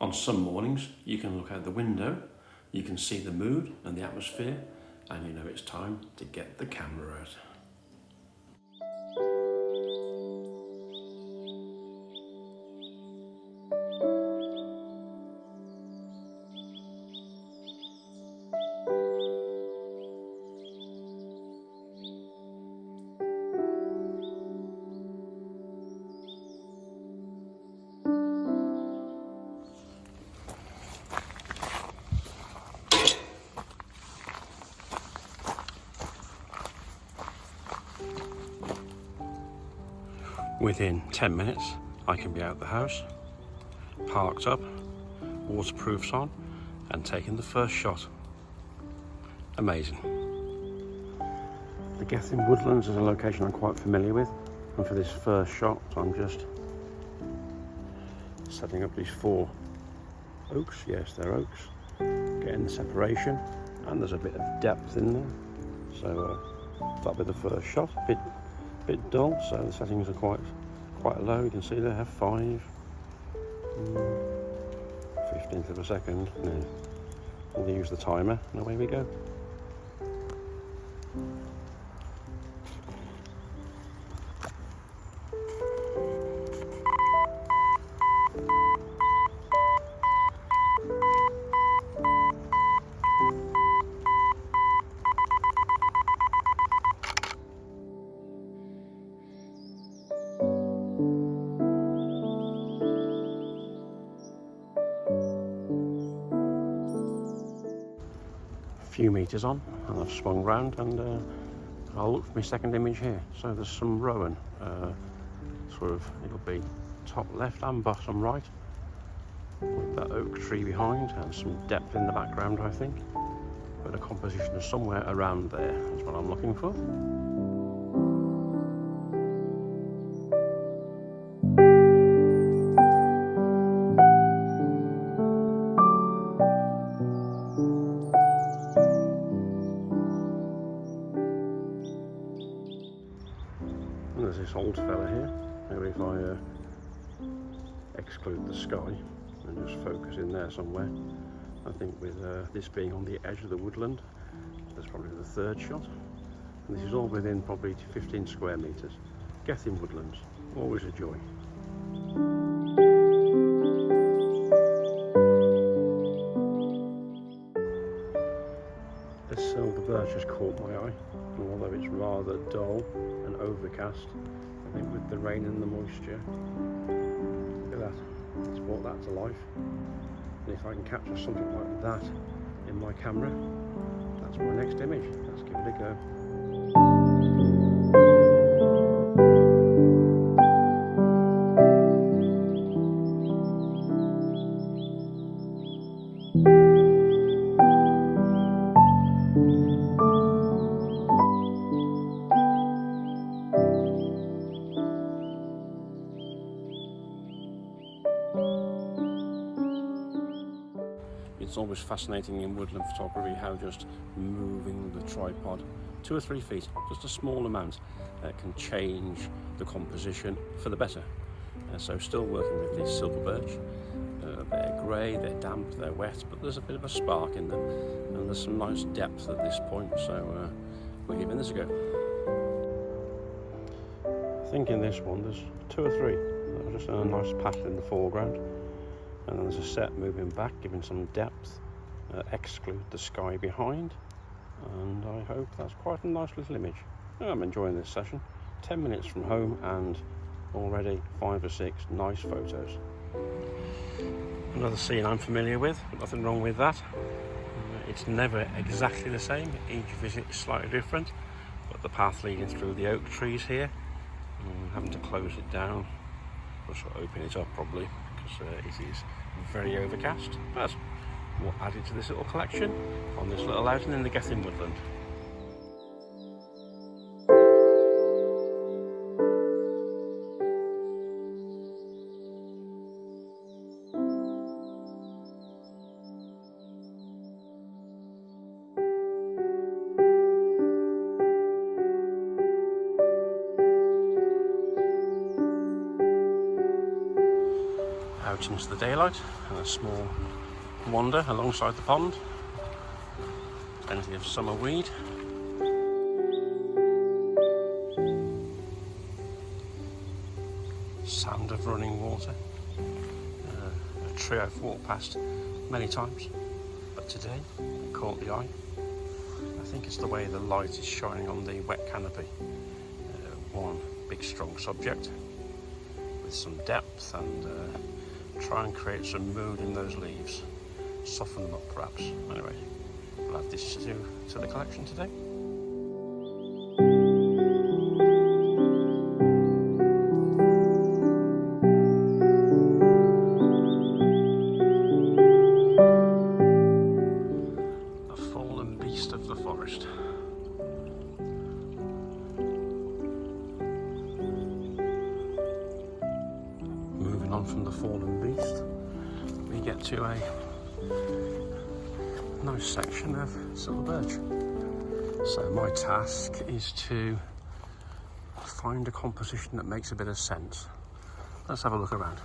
On some mornings, you can look out the window, you can see the mood and the atmosphere, and you know it's time to get the camera out. Within 10 minutes, I can be out the house, parked up, waterproofs on, and taking the first shot. Amazing. The Gethin woodlands is a location I'm quite familiar with, and for this first shot, I'm just setting up these 4 oaks. Yes, they're oaks. Getting the separation, and there's a bit of depth in there. So that'll be the first shot. Bit dull, so the settings are quite low. You can see there, F5, 15th of a second. Now we'll use the timer, and away we go. Few meters on, and I've swung round, and I'll look for my second image here. So there's some rowan, it'll be top left and bottom right, with that oak tree behind, and some depth in the background, I think. But a composition is somewhere around there. That's what I'm looking for. There's this old fella here. Maybe if I exclude the sky and just focus in there somewhere. I think with this being on the edge of the woodland, that's probably the 3rd shot. And this is all within probably 15 square meters. Gethin woodlands, always a joy. This silver birch has caught my eye, and although it's rather dull and overcast, I think with the rain and the moisture, look at that, it's brought that to life. And if I can capture something like that in my camera, that's my next image. Let's give it a go. It's always fascinating in woodland photography how just moving the tripod 2 or 3 feet, just a small amount, can change the composition for the better. So still working with these silver birch. They're grey, they're damp, they're wet, but there's a bit of a spark in them, and there's some nice depth at this point, so we're giving this a go. I think in this one there's 2 or 3. Just a nice pattern in the foreground. And then there's a set moving back, giving some depth, exclude the sky behind, and I hope that's quite a nice little image. I'm enjoying this session. 10 minutes from home and already 5 or 6 nice photos. Another scene I'm familiar with, nothing wrong with that. It's never exactly the same, each visit is slightly different, but the path leading through the oak trees here, I'm having to close it down, or sort of open it up probably, because it is very overcast. But we'll add it to this little collection on this little outing in the Gethin woodland. out into the daylight and a small wander alongside the pond. Plenty of summer weed. Sound of running water. A tree I've walked past many times, but today it caught the eye. I think it's the way the light is shining on the wet canopy. One big strong subject with some depth, and try and create some mood in those leaves. Soften them up perhaps. Anyway, we'll add this to the collection today. Of the forest. Moving on from the fallen beast, we get to a nice section of silver birch. So my task is to find a composition that makes a bit of sense. Let's have a look around.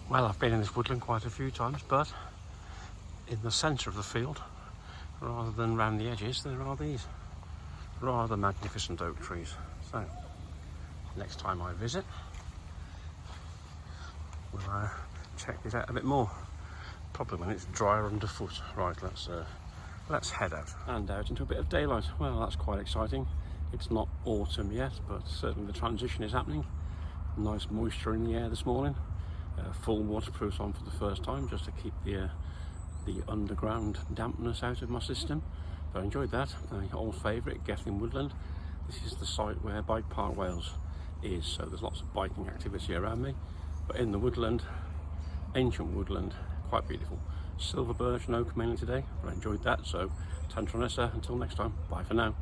Well, I've been in this woodland quite a few times, but in the centre of the field, rather than round the edges, there are these rather magnificent oak trees. So, next time I visit, we'll check this out a bit more. Probably when it's drier underfoot. Right, let's head out. And out into a bit of daylight. Well, that's quite exciting. It's not autumn yet, but certainly the transition is happening. Nice moisture in the air this morning. Full waterproofs on for the first time, just to keep the underground dampness out of my system. But I enjoyed that. My old favourite, Gethin woodland. This is the site where Bike Park Wales is, so there's lots of biking activity around me. But in the woodland, ancient woodland, quite beautiful. Silver birch and oak mainly today, but I enjoyed that. So, Tantronessa, until next time, bye for now.